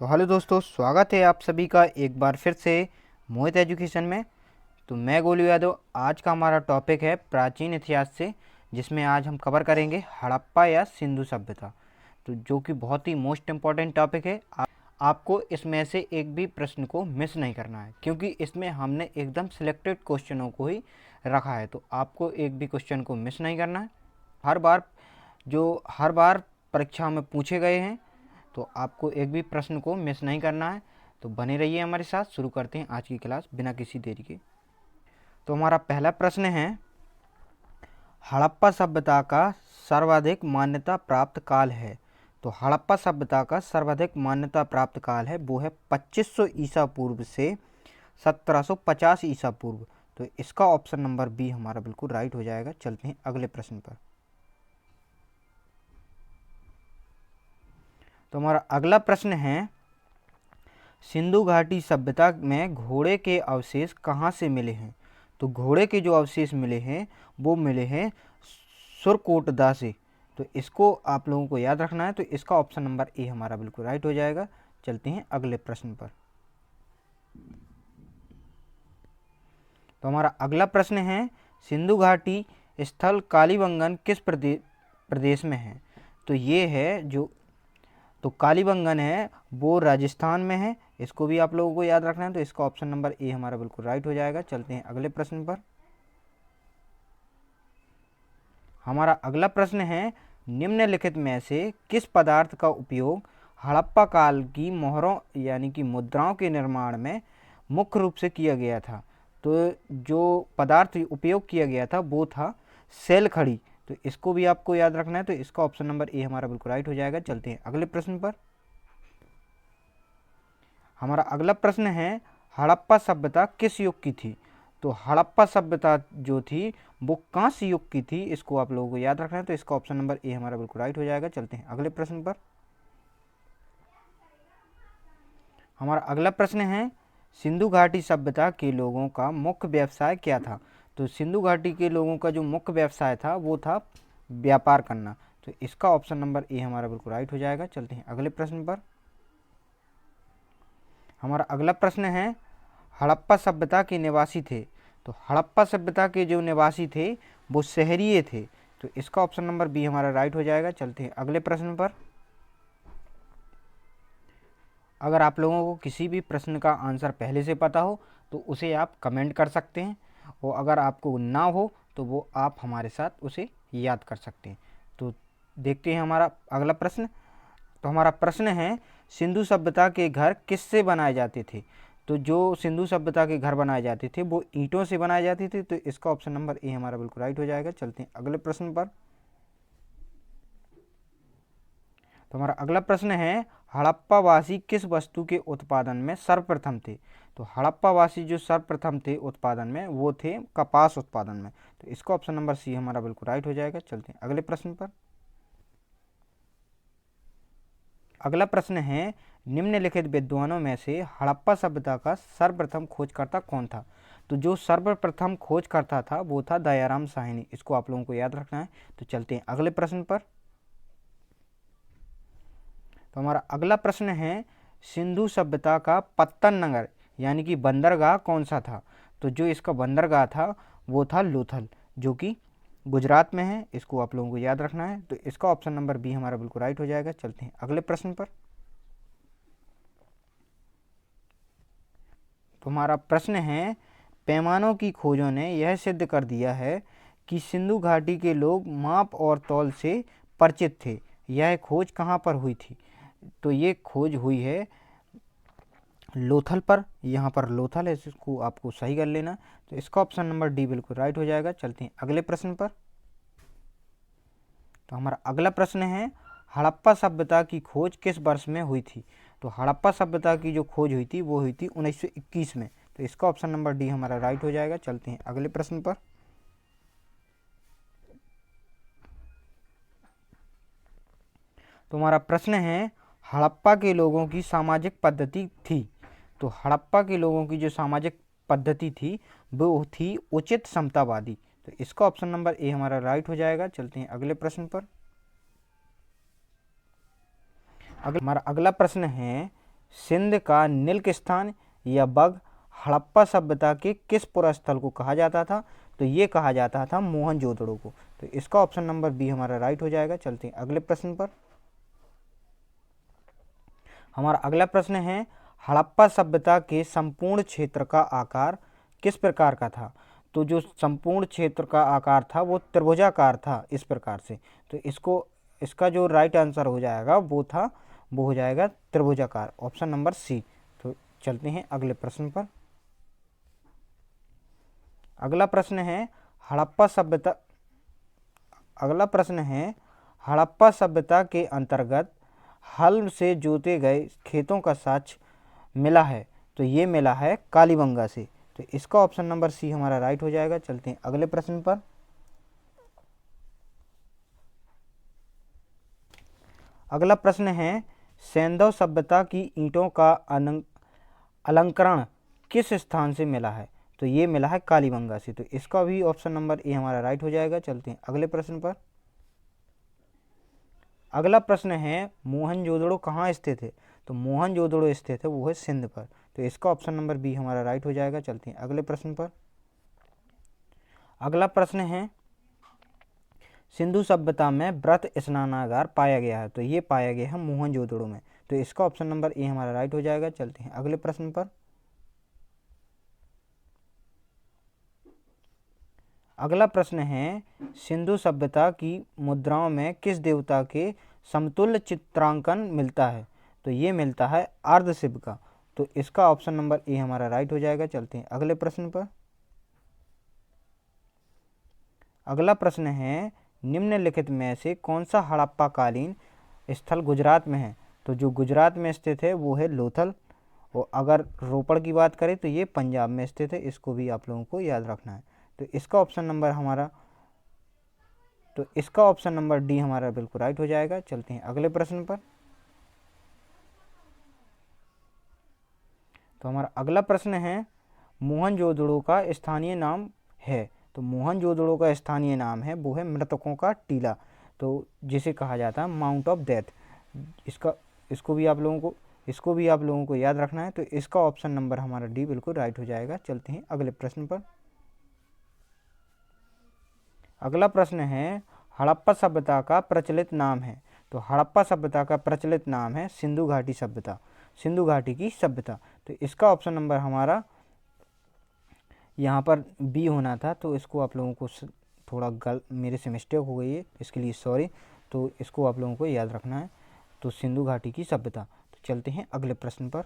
तो हेलो दोस्तों, स्वागत है आप सभी का एक बार फिर से मोहित एजुकेशन में। तो मैं गोलू यादव। आज का हमारा टॉपिक है प्राचीन इतिहास से, जिसमें आज हम कवर करेंगे हड़प्पा या सिंधु सभ्यता। तो जो कि बहुत ही मोस्ट इम्पॉर्टेंट टॉपिक है। आपको इसमें से एक भी प्रश्न को मिस नहीं करना है, क्योंकि इसमें हमने एकदम सिलेक्टेड क्वेश्चनों को ही रखा है। तो आपको एक भी क्वेश्चन को मिस नहीं करना है। हर बार परीक्षा में पूछे गए हैं, तो आपको एक भी प्रश्न को मिस नहीं करना है। तो बने रहिए हमारे साथ। शुरू करते हैं आज की क्लास बिना किसी देरी के। तो हमारा पहला प्रश्न है, हड़प्पा सभ्यता का सर्वाधिक मान्यता प्राप्त काल है। तो हड़प्पा सभ्यता का सर्वाधिक मान्यता प्राप्त काल है वो है 2500 ईसा पूर्व से 1750 ईसा पूर्व। तो इसका ऑप्शन नंबर बी हमारा बिल्कुल राइट हो जाएगा। चलते हैं अगले प्रश्न पर। तो हमारा अगला प्रश्न है, सिंधु घाटी सभ्यता में घोड़े के अवशेष कहाँ से मिले हैं। तो घोड़े के जो अवशेष मिले हैं वो मिले हैं सुरकोटदा से। तो इसको आप लोगों को याद रखना है। तो इसका ऑप्शन नंबर ए हमारा बिल्कुल राइट हो जाएगा। चलते हैं अगले प्रश्न पर। तो हमारा अगला प्रश्न है, सिंधु घाटी स्थल कालीबंगन किस प्रदेश में है। तो ये है तो कालीबंगन है वो राजस्थान में है। इसको भी आप लोगों को याद रखना है। तो इसका ऑप्शन नंबर ए हमारा बिल्कुल राइट हो जाएगा। चलते हैं अगले प्रश्न पर। हमारा अगला प्रश्न है, निम्नलिखित में से किस पदार्थ का उपयोग हड़प्पा काल की मोहरों यानी कि मुद्राओं के निर्माण में मुख्य रूप से किया गया था। तो जो पदार्थ उपयोग किया गया था वो था सेल खड़ी। तो इसको भी आपको याद रखना है। तो इसका ऑप्शन नंबर ए हमारा बिल्कुल राइट हो जाएगा। चलते हैं अगले प्रश्न पर। हमारा अगला प्रश्न है, हड़प्पा सभ्यता किस युग की थी। तो हड़प्पा सभ्यता जो थी वो कांस्य युग की थी। इसको आप लोगों को याद रखना है। तो इसका ऑप्शन नंबर ए हमारा बिल्कुल राइट हो जाएगा। चलते हैं अगले प्रश्न पर। हमारा अगला प्रश्न है, सिंधु घाटी सभ्यता के लोगों का मुख्य व्यवसाय क्या था। तो सिंधु घाटी के लोगों का जो मुख्य व्यवसाय था वो था व्यापार करना। तो इसका ऑप्शन नंबर ए हमारा बिल्कुल राइट हो जाएगा। चलते हैं अगले प्रश्न पर। हमारा अगला प्रश्न है, हड़प्पा सभ्यता के निवासी थे। तो हड़प्पा सभ्यता के जो निवासी थे वो शहरीय थे। तो इसका ऑप्शन नंबर बी हमारा राइट हो जाएगा। चलते हैं अगले प्रश्न पर। अगर आप लोगों को किसी भी प्रश्न का आंसर पहले से पता हो तो उसे आप कमेंट कर सकते हैं, और अगर आपको ना हो तो वो आप हमारे साथ उसे याद कर सकते हैं। तो देखते हैं हमारा अगला प्रश्न। तो हमारा प्रश्न है, सिंधु सभ्यता के घर किससे बनाए जाते थे। तो जो सिंधु सभ्यता के घर बनाए जाते थे वो ईंटों से बनाए जाते थे। तो इसका ऑप्शन नंबर ए हमारा बिल्कुल राइट हो जाएगा। चलते हैं अगले प्रश्न पर। तो हमारा अगला प्रश्न है, हड़प्पावासी किस वस्तु के उत्पादन में सर्वप्रथम थे। तो हड़प्पावासी जो सर्वप्रथम थे उत्पादन में वो थे कपास उत्पादन में। तो इसका ऑप्शन नंबर सी हमारा बिल्कुल राइट हो जाएगा। चलते हैं अगले प्रश्न पर। अगला प्रश्न है, निम्नलिखित विद्वानों में से हड़प्पा सभ्यता का सर्वप्रथम खोजकर्ता कौन था। तो जो सर्वप्रथम खोजकर्ता था वो था दयाराम साहनी। इसको आप लोगों को याद रखना है। तो चलते हैं अगले प्रश्न पर। तो हमारा अगला प्रश्न है, सिंधु सभ्यता का पत्तन नगर यानी कि बंदरगाह कौन सा था। तो जो इसका बंदरगाह था वो था लोथल, जो कि गुजरात में है। इसको आप लोगों को याद रखना है। तो इसका ऑप्शन नंबर बी हमारा बिल्कुल राइट हो जाएगा। चलते हैं अगले प्रश्न पर। तो हमारा प्रश्न है, पैमानों की खोजों ने यह सिद्ध कर दिया है कि सिंधु घाटी के लोग माप और तौल से परिचित थे। यह खोज कहाँ पर हुई थी। तो ये खोज हुई है लोथल पर। यहाँ पर लोथल है, इसको आपको सही कर लेना। तो इसका ऑप्शन नंबर डी बिल्कुल राइट हो जाएगा। चलते हैं अगले प्रश्न पर। तो हमारा अगला प्रश्न है, हड़प्पा सभ्यता की खोज किस वर्ष में हुई थी। तो हड़प्पा सभ्यता की जो खोज हुई थी वो हुई थी 1921 में। तो इसका ऑप्शन नंबर डी हमारा राइट हो जाएगा। चलते हैं अगले प्रश्न पर। तो हमारा प्रश्न है, हड़प्पा के लोगों की सामाजिक पद्धति थी। तो हड़प्पा के लोगों की जो सामाजिक पद्धति थी वो थी उचित समतावादी। तो इसका ऑप्शन नंबर ए हमारा राइट हो जाएगा। चलते हैं अगले प्रश्न पर। हमारा अगला प्रश्न है, सिंध का नील्क स्थान या बग हड़प्पा सभ्यता के किस पुरास्थल को कहा जाता था? तो ये कहा जाता था मोहनजोदड़ो को। तो इसका ऑप्शन नंबर बी हमारा राइट हो जाएगा। चलते हैं अगले प्रश्न पर। हमारा अगला प्रश्न है, हड़प्पा सभ्यता के संपूर्ण क्षेत्र का आकार किस प्रकार का था? तो जो संपूर्ण क्षेत्र का आकार था वो त्रिभुजाकार था इस प्रकार से। तो इसका जो राइट आंसर हो जाएगा वो हो जाएगा त्रिभुजाकार, ऑप्शन नंबर सी। तो चलते हैं अगले प्रश्न पर। अगला प्रश्न है, हड़प्पा सभ्यता के अंतर्गत हल से जोते गए खेतों का साक्ष्य मिला है। तो ये मिला है कालीबंगा से। तो इसका ऑप्शन नंबर सी हमारा राइट हो जाएगा। चलते हैं अगले प्रश्न पर। अगला प्रश्न है, सैंधव सभ्यता की ईंटों का अलंकरण किस स्थान से मिला है? तो ये मिला है कालीबंगा से। तो इसका भी ऑप्शन नंबर ए हमारा राइट हो जाएगा। चलते हैं अगले प्रश्न पर। अगला प्रश्न है, मोहनजोदड़ो कहाँ स्थित है? तो मोहनजोदड़ो स्थित है वो है सिंध पर। तो इसका ऑप्शन नंबर बी हमारा राइट हो जाएगा। चलते हैं अगले प्रश्न पर। अगला प्रश्न है, सिंधु सभ्यता में व्रत स्नानागार पाया गया है। तो ये पाया गया है मोहनजोदड़ो में। तो इसका ऑप्शन नंबर ए हमारा राइट हो जाएगा। चलते हैं अगले प्रश्न पर। अगला प्रश्न है, सिंधु सभ्यता की मुद्राओं में किस देवता के समतुल्य चित्रांकन मिलता है? तो ये मिलता है अर्धशिव का। तो इसका ऑप्शन नंबर ए हमारा राइट हो जाएगा। चलते हैं अगले प्रश्न पर। अगला प्रश्न है, निम्नलिखित में से कौन सा हड़प्पा कालीन स्थल गुजरात में है? तो जो गुजरात में स्थित है वो है लोथल। और अगर रोपड़ की बात करें तो ये पंजाब में स्थित है। इसको भी आप लोगों को याद रखना है। तो इसका ऑप्शन नंबर डी हमारा बिल्कुल राइट हो जाएगा। चलते हैं अगले प्रश्न पर। तो हमारा अगला प्रश्न है, मोहनजोदड़ो का स्थानीय नाम है। तो मोहनजोदड़ो का स्थानीय नाम है वो है मृतकों का टीला। तो जिसे कहा जाता है माउंट ऑफ डेथ। इसको भी आप लोगों को याद रखना है। तो इसका ऑप्शन नंबर हमारा डी बिल्कुल राइट हो जाएगा। चलते हैं अगले प्रश्न पर। अगला प्रश्न है, हड़प्पा सभ्यता का प्रचलित नाम है। तो हड़प्पा सभ्यता का प्रचलित नाम है सिंधु घाटी सभ्यता, सिंधु घाटी की सभ्यता। तो इसका ऑप्शन नंबर हमारा यहाँ पर बी होना था। तो इसको आप लोगों को थोड़ा मेरे से मिस्टेक हो गई है, इसके लिए सॉरी। तो इसको आप लोगों को याद रखना है। तो सिंधु घाटी की सभ्यता। तो चलते हैं अगले प्रश्न पर।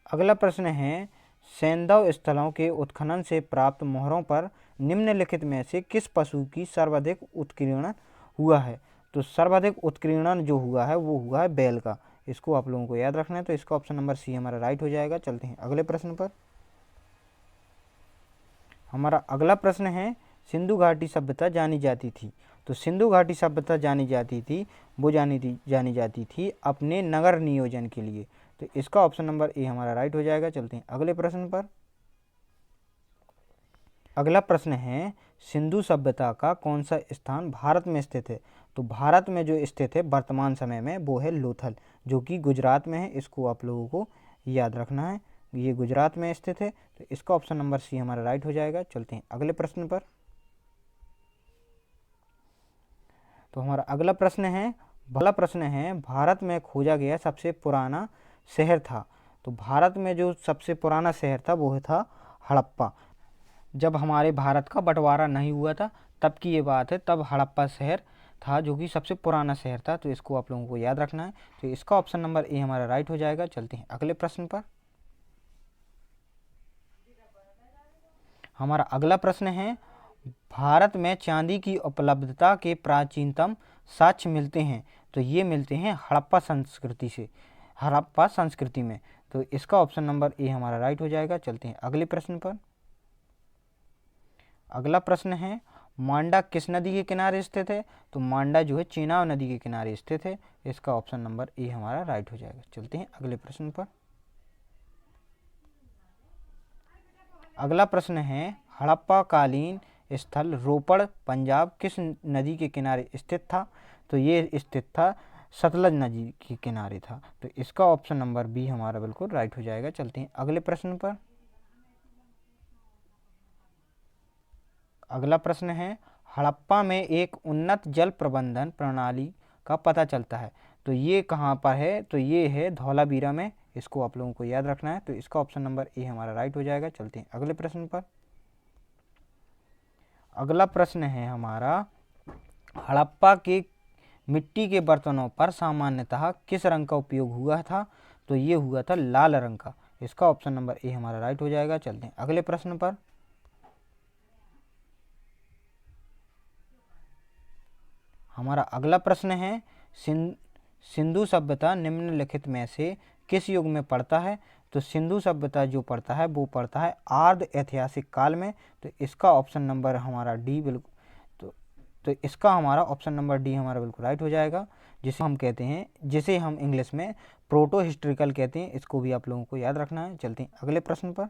अगला प्रश्न है, सैंधव स्थलों के उत्खनन से प्राप्त मोहरों पर निम्नलिखित में से किस पशु की सर्वाधिक उत्कीर्णन हुआ है? तो सर्वाधिक उत्कीर्णन जो हुआ है वो हुआ है बैल का। इसको आप लोगों को याद रखना है। तो इसका ऑप्शन नंबर सी हमारा राइट हो जाएगा। चलते हैं अगले प्रश्न पर। हमारा अगला प्रश्न है, सिंधु घाटी सभ्यता जानी जाती थी। तो सिंधु घाटी सभ्यता जानी जाती थी अपने नगर नियोजन के लिए। तो इसका ऑप्शन नंबर ए हमारा राइट हो जाएगा। चलते हैं अगले प्रश्न पर। अगला प्रश्न है, सिंधु सभ्यता का कौन सा स्थान भारत में स्थित है? तो भारत में जो स्थित है वर्तमान समय में वो है लोथल, जो कि गुजरात में है। इसको आप लोगों को याद रखना है, ये गुजरात में स्थित है। तो इसका ऑप्शन नंबर सी हमारा राइट हो जाएगा। चलते हैं अगले प्रश्न पर। तो हमारा अगला प्रश्न है, भारत में खोजा गया सबसे पुराना शहर था। तो भारत में जो सबसे पुराना शहर था वो था हड़प्पा। जब हमारे भारत का बंटवारा नहीं हुआ था तब की ये बात है, तब हड़प्पा शहर था जो कि सबसे पुराना शहर था। तो इसको आप लोगों को याद रखना है। तो इसका ऑप्शन नंबर ए हमारा राइट हो जाएगा। चलते हैं अगले प्रश्न पर। हमारा अगला प्रश्न है, भारत में चांदी की उपलब्धता के प्राचीनतम साक्ष्य मिलते हैं। तो ये मिलते हैं हड़प्पा संस्कृति में। तो इसका ऑप्शन नंबर ए हमारा राइट हो जाएगा। चलते हैं अगले प्रश्न पर। अगला प्रश्न है, मांडा किस नदी के किनारे स्थित है? तो मांडा जो है चेनाब नदी के किनारे स्थित है। इसका ऑप्शन नंबर ए हमारा राइट हो जाएगा। चलते हैं अगले प्रश्न पर। अगला प्रश्न है, हड़प्पा कालीन स्थल रोपड़ पंजाब किस नदी के किनारे स्थित था? तो ये स्थित था सतलज नदी के किनारे था। तो इसका ऑप्शन नंबर बी हमारा बिल्कुल राइट हो जाएगा। चलते हैं अगले प्रश्न पर। अगला प्रश्न है, हड़प्पा में एक उन्नत जल प्रबंधन प्रणाली का पता चलता है। तो ये कहाँ पर है? तो ये है धौलावीरा में। इसको आप लोगों को याद रखना है। तो इसका ऑप्शन नंबर ए हमारा राइट हो जाएगा। चलते हैं अगले प्रश्न पर। अगला प्रश्न है हमारा, हड़प्पा के मिट्टी के बर्तनों पर सामान्यतः किस रंग का उपयोग हुआ था? तो ये हुआ था लाल रंग का। इसका ऑप्शन नंबर ए हमारा राइट हो जाएगा। चलते हैं अगले प्रश्न पर। हमारा अगला प्रश्न है, सिंधु सभ्यता निम्नलिखित में से किस युग में पड़ता है? तो सिंधु सभ्यता जो पड़ता है वो पड़ता है आर्ध ऐतिहासिक काल में। तो इसका ऑप्शन नंबर हमारा डी बिल्कुल तो इसका हमारा ऑप्शन नंबर डी हमारा बिल्कुल राइट हो जाएगा, जिसे हम कहते हैं, जिसे हम इंग्लिश में प्रोटो हिस्ट्रिकल कहते हैं। इसको भी आप लोगों को याद रखना है। चलते हैं अगले प्रश्न पर।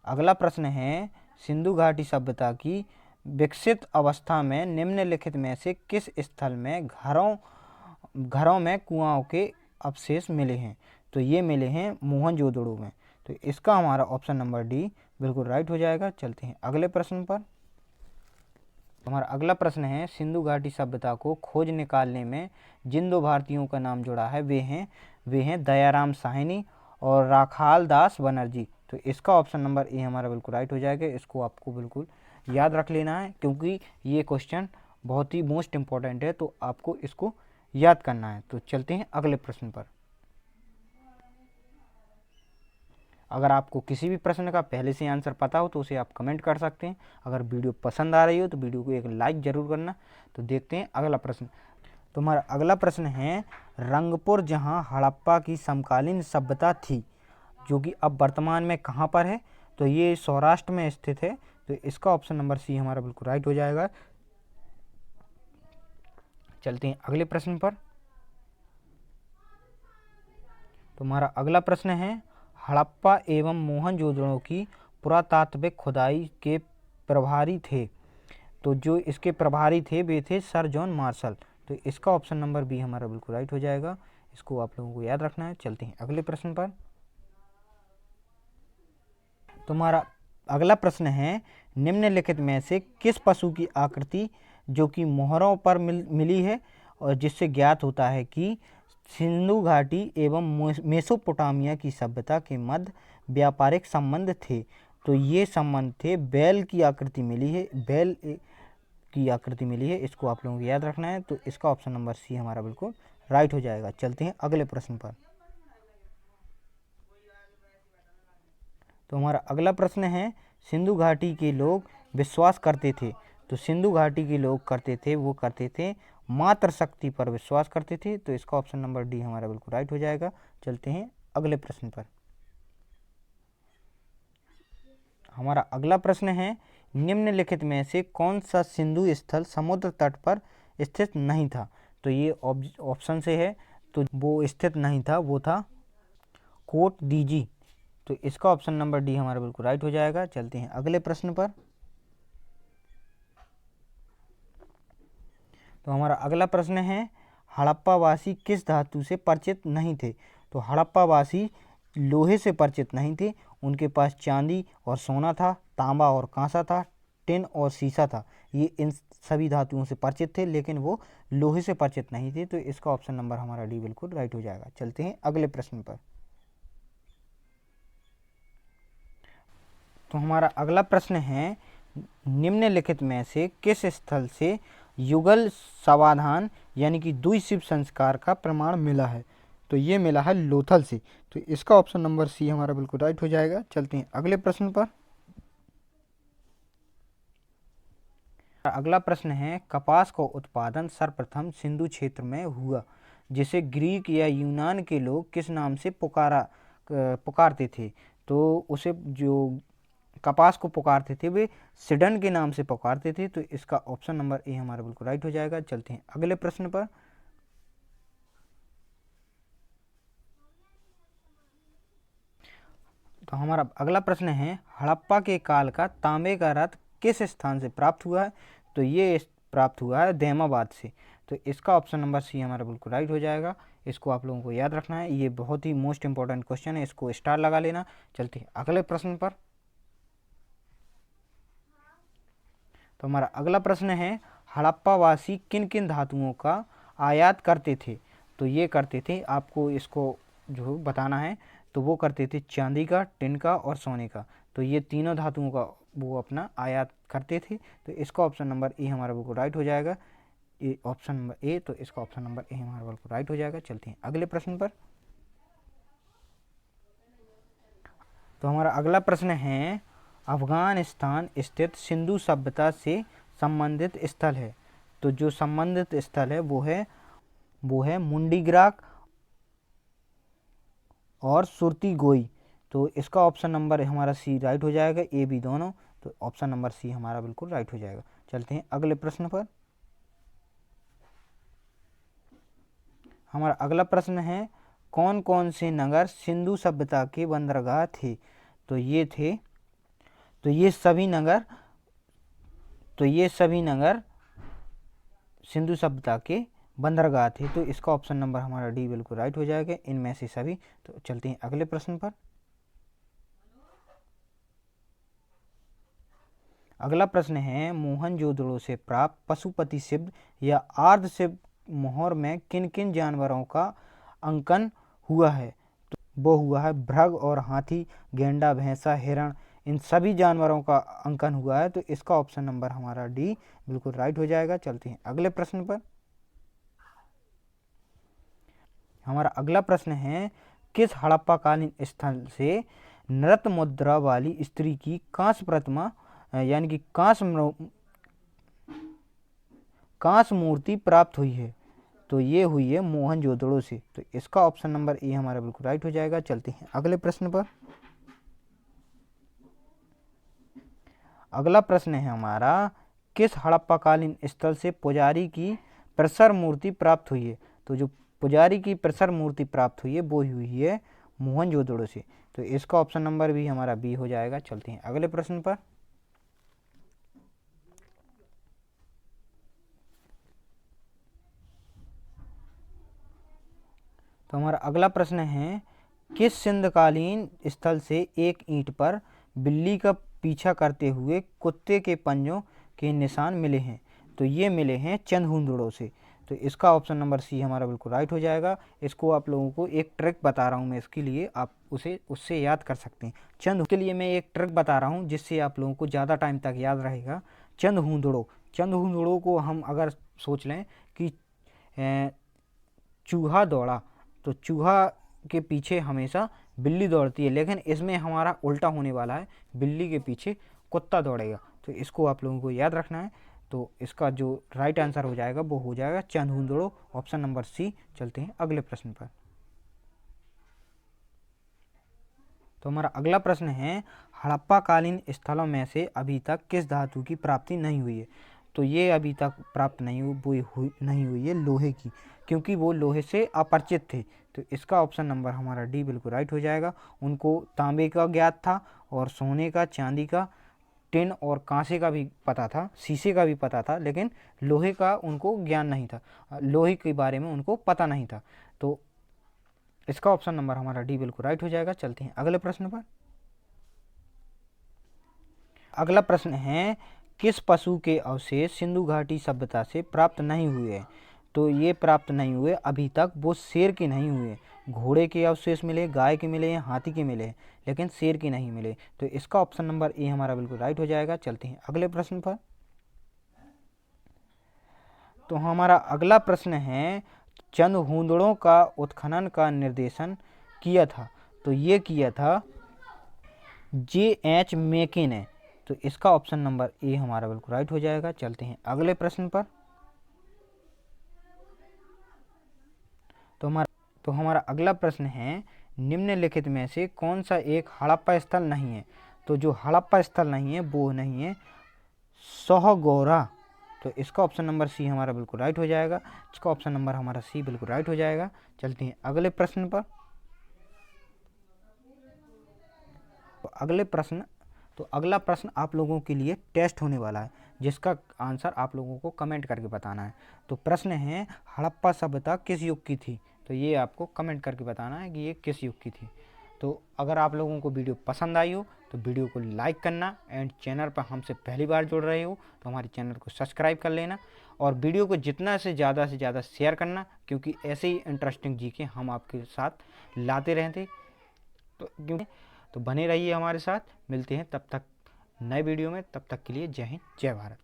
अगला प्रश्न है, सिंधु घाटी सभ्यता की विकसित अवस्था में निम्नलिखित में से किस स्थल में घरों में कुआओं के अवशेष मिले हैं? तो ये मिले हैं मोहनजोदड़ो में। तो इसका हमारा ऑप्शन नंबर डी बिल्कुल राइट हो जाएगा। चलते हैं अगले प्रश्न पर। हमारा अगला प्रश्न है, सिंधु घाटी सभ्यता को खोज निकालने में जिन दो भारतीयों का नाम जुड़ा है वे हैं दयाराम साहनी और राखाल दास बनर्जी। तो इसका ऑप्शन नंबर ए हमारा बिल्कुल राइट हो जाएगा। इसको आपको बिल्कुल याद रख लेना है, क्योंकि ये क्वेश्चन बहुत ही मोस्ट इम्पॉर्टेंट है। तो आपको इसको याद करना है। तो चलते हैं अगले प्रश्न पर। अगर आपको किसी भी प्रश्न का पहले से आंसर पता हो तो उसे आप कमेंट कर सकते हैं। अगर वीडियो पसंद आ रही हो तो वीडियो को एक लाइक ज़रूर करना। तो देखते हैं अगला प्रश्न। तो हमारा अगला प्रश्न है, रंगपुर जहां हड़प्पा की समकालीन सभ्यता थी, जो कि अब वर्तमान में कहाँ पर है? तो ये सौराष्ट्र में स्थित है। तो इसका ऑप्शन नंबर सी हमारा बिल्कुल राइट हो जाएगा। चलते हैं अगले प्रश्न पर। तो हमारा अगला प्रश्न है, हड़प्पा एवं मोहनजोदड़ो की पुरातात्विक खुदाई के प्रभारी थे। तो जो इसके प्रभारी थे वे थे सर जॉन मार्शल। तो इसका ऑप्शन नंबर बी हमारा बिल्कुल राइट हो जाएगा। इसको आप लोगों को याद रखना है। चलते हैं अगले प्रश्न पर। तुम्हारा अगला प्रश्न है, निम्नलिखित में से किस पशु की आकृति जो कि मोहरों पर मिली है और जिससे ज्ञात होता है कि सिंधु घाटी एवं मेसोपोटामिया की सभ्यता के मध्य व्यापारिक संबंध थे? तो ये संबंध थे, बैल की आकृति मिली है, बैल की आकृति मिली है। इसको आप लोगों को याद रखना है। तो इसका ऑप्शन नंबर सी हमारा बिल्कुल राइट हो जाएगा। चलते हैं अगले प्रश्न पर। तो हमारा अगला प्रश्न है, सिंधु घाटी के लोग विश्वास करते थे। तो सिंधु घाटी के लोग करते थे मात्र शक्ति पर विश्वास करते थे। तो इसका ऑप्शन नंबर डी हमारा बिल्कुल राइट हो जाएगा। चलते हैं अगले प्रश्न पर। हमारा अगला प्रश्न है, निम्नलिखित में से कौन सा सिंधु स्थल समुद्र तट पर स्थित नहीं था? तो ये ऑप्शन से है। तो वो स्थित नहीं था, वो था कोट दीजी। तो इसका ऑप्शन नंबर डी हमारा बिल्कुल राइट हो जाएगा। चलते हैं अगले प्रश्न पर। तो हमारा अगला प्रश्न है, हड़प्पावासी किस धातु से परिचित नहीं थे? तो हड़प्पावासी लोहे से परिचित नहीं थे। उनके पास चांदी और सोना था, तांबा और कांसा था, टिन और सीसा था। ये इन सभी धातुओं से परिचित थे, लेकिन वो लोहे से परिचित नहीं थे। तो इसका ऑप्शन नंबर हमारा डी बिल्कुल राइट हो जाएगा। चलते हैं अगले प्रश्न पर। तो हमारा अगला प्रश्न है, निम्नलिखित में से किस स्थल से युगल समाधान यानी कि द्विशिव संस्कार का प्रमाण मिला है? तो ये मिला है लोथल से। तो इसका ऑप्शन नंबर सी हमारा बिल्कुल राइट हो जाएगा। चलते हैं अगले प्रश्न पर। अगला प्रश्न है, कपास का उत्पादन सर्वप्रथम सिंधु क्षेत्र में हुआ, जिसे ग्रीक या यूनान के लोग किस नाम से पुकारते थे? तो उसे जो कपास को पुकारते थे वे सिडन के नाम से पुकारते थे। तो इसका ऑप्शन नंबर ए हमारा बिल्कुल राइट हो जाएगा। चलते हैं अगले प्रश्न पर। तो हमारा अगला प्रश्न है, हड़प्पा के काल का तांबे का रथ किस स्थान से प्राप्त हुआ है? तो ये प्राप्त हुआ है दहमाबाद से। तो इसका ऑप्शन नंबर सी हमारा बिल्कुल राइट हो जाएगा। इसको आप लोगों को याद रखना है, ये बहुत ही मोस्ट इंपॉर्टेंट क्वेश्चन है, इसको स्टार लगा लेना। चलते हैं अगले प्रश्न पर। तो हमारा अगला प्रश्न है, हड़प्पावासी किन किन धातुओं का आयात करते थे? तो ये करते थे, आपको इसको जो बताना है, तो वो करते थे चांदी का, टिन का और सोने का। तो ये तीनों धातुओं का वो अपना आयात करते थे। तो इसका ऑप्शन नंबर ए हमारा बिल्कुल राइट हो जाएगा। ए ऑप्शन नंबर ए, तो इसका ऑप्शन नंबर ए हमारा बिल्कुल राइट हो जाएगा। चलते हैं अगले प्रश्न पर। तो हमारा अगला प्रश्न है, अफगानिस्तान स्थित सिंधु सभ्यता से संबंधित स्थल है। तो जो संबंधित स्थल है वो है मुंडीग्राक और सुरती गोई। तो इसका ऑप्शन नंबर हमारा सी राइट हो जाएगा, ए बी दोनों। तो ऑप्शन नंबर सी हमारा बिल्कुल राइट हो जाएगा। चलते हैं अगले प्रश्न पर। हमारा अगला प्रश्न है, कौन कौन से नगर सिंधु सभ्यता के बंदरगाह थे? तो ये थे, तो ये सभी नगर सिंधु सभ्यता के बंदरगाह थे। तो इसका ऑप्शन नंबर हमारा डी बिल्कुल राइट हो जाएगा, इनमें से सभी। तो चलते हैं अगले प्रश्न पर। अगला प्रश्न है, मोहनजोदड़ो से प्राप्त पशुपति शिल्प या आर्द्र शिल्प मोहर में किन किन जानवरों का अंकन हुआ है? तो वो हुआ है भृग और हाथी, गेंडा, भैंसा, हिरण, इन सभी जानवरों का अंकन हुआ है। तो इसका ऑप्शन नंबर हमारा डी बिल्कुल राइट हो जाएगा। चलते हैं अगले प्रश्न पर। हमारा अगला प्रश्न है, किस हड़प्पाकालीन स्थल से नृत्य मुद्रा वाली स्त्री की कांस्य प्रतिमा यानी कि कांस्य मूर्ति प्राप्त हुई है? तो ये हुई है मोहनजोदड़ो से। तो इसका ऑप्शन नंबर ए हमारा बिल्कुल राइट हो जाएगा। चलते हैं अगले प्रश्न पर। अगला प्रश्न है हमारा, किस हड़प्पाकालीन स्थल से पुजारी की प्रसर मूर्ति प्राप्त हुई है? तो जो पुजारी की प्रसर मूर्ति प्राप्त हुई है वो हुई है मोहनजोदड़ो से। तो इसका ऑप्शन नंबर भी हमारा बी हो जाएगा। चलते हैं अगले प्रश्न पर। तो हमारा अगला प्रश्न है, किस सिंधकालीन स्थल से एक ईंट पर बिल्ली का पीछा करते हुए कुत्ते के पंजों के निशान मिले हैं? तो ये मिले हैं चंदहुंदड़ों से। तो इसका ऑप्शन नंबर सी हमारा बिल्कुल राइट हो जाएगा। इसको आप लोगों को एक ट्रिक बता रहा हूँ मैं, इसके लिए आप उससे याद कर सकते हैं। के लिए मैं एक ट्रिक बता रहा हूँ जिससे आप लोगों को ज़्यादा टाइम तक याद रहेगा। चंदहुंदड़ों को हम अगर सोच लें कि चूहा दौड़ा, तो चूहा के पीछे हमेशा बिल्ली दौड़ती है, लेकिन इसमें हमारा उल्टा होने वाला है, बिल्ली के पीछे कुत्ता दौड़ेगा। तो इसको आप लोगों को याद रखना है। तो इसका जो राइट आंसर हो जाएगा वो हो जाएगा चंदहुंदड़ो, ऑप्शन नंबर सी। चलते हैं अगले प्रश्न पर। तो हमारा अगला प्रश्न है, हड़प्पाकालीन स्थलों में से अभी तक किस धातु की प्राप्ति नहीं हुई है? तो ये अभी तक प्राप्त नहीं हुई है लोहे की, क्योंकि वो लोहे से अपरिचित थे। तो इसका ऑप्शन नंबर हमारा डी बिल्कुल राइट हो जाएगा। उनको तांबे का ज्ञात था और सोने का, चांदी का, टिन और कांसे का भी पता था, शीशे का भी पता था, लेकिन लोहे का उनको ज्ञान नहीं था, लोहे के बारे में उनको पता नहीं था। तो इसका ऑप्शन नंबर हमारा डी बिल्कुल राइट हो जाएगा। चलते हैं अगले प्रश्न पर। अगला प्रश्न है, किस पशु के अवशेष सिंधु घाटी सभ्यता से प्राप्त नहीं हुए? तो ये प्राप्त नहीं हुए अभी तक, वो शेर के नहीं हुए। घोड़े के अवशेष मिले, गाय के मिले, हाथी के मिले, लेकिन शेर के नहीं मिले। तो इसका ऑप्शन नंबर ए हमारा बिल्कुल राइट हो जाएगा। चलते हैं अगले प्रश्न पर। तो हमारा अगला प्रश्न है, चंदहुंदड़ों का उत्खनन का निर्देशन किया था? तो ये किया था J.H. मेके ने। तो इसका ऑप्शन नंबर ए हमारा बिल्कुल राइट हो जाएगा। चलते हैं अगले प्रश्न पर। तो हमारा अगला प्रश्न है, निम्नलिखित में से कौन सा एक हड़प्पा स्थल नहीं है? तो जो हड़प्पा स्थल नहीं है वो नहीं है सोहगोरा। तो इसका ऑप्शन नंबर सी हमारा बिल्कुल राइट हो जाएगा। इसका ऑप्शन नंबर हमारा सी बिल्कुल राइट हो जाएगा। चलते हैं अगले प्रश्न पर। तो अगला प्रश्न आप लोगों के लिए टेस्ट होने वाला है। जिसका आंसर आप लोगों को कमेंट करके बताना है। तो प्रश्न है, हड़प्पा सभ्यता किस युग की थी? तो ये आपको कमेंट करके बताना है कि ये किस युग की थी। तो अगर आप लोगों को वीडियो पसंद आई हो तो वीडियो को लाइक करना, एंड चैनल पर हमसे पहली बार जुड़ रहे हो तो हमारे चैनल को सब्सक्राइब कर लेना, और वीडियो को जितना से ज़्यादा शेयर करना, क्योंकि ऐसे ही इंटरेस्टिंग जीके हम आपके साथ लाते रहते। तो बने रहिए हमारे साथ, मिलते हैं तब तक नए वीडियो में, तब तक के लिए जय हिंद जय भारत।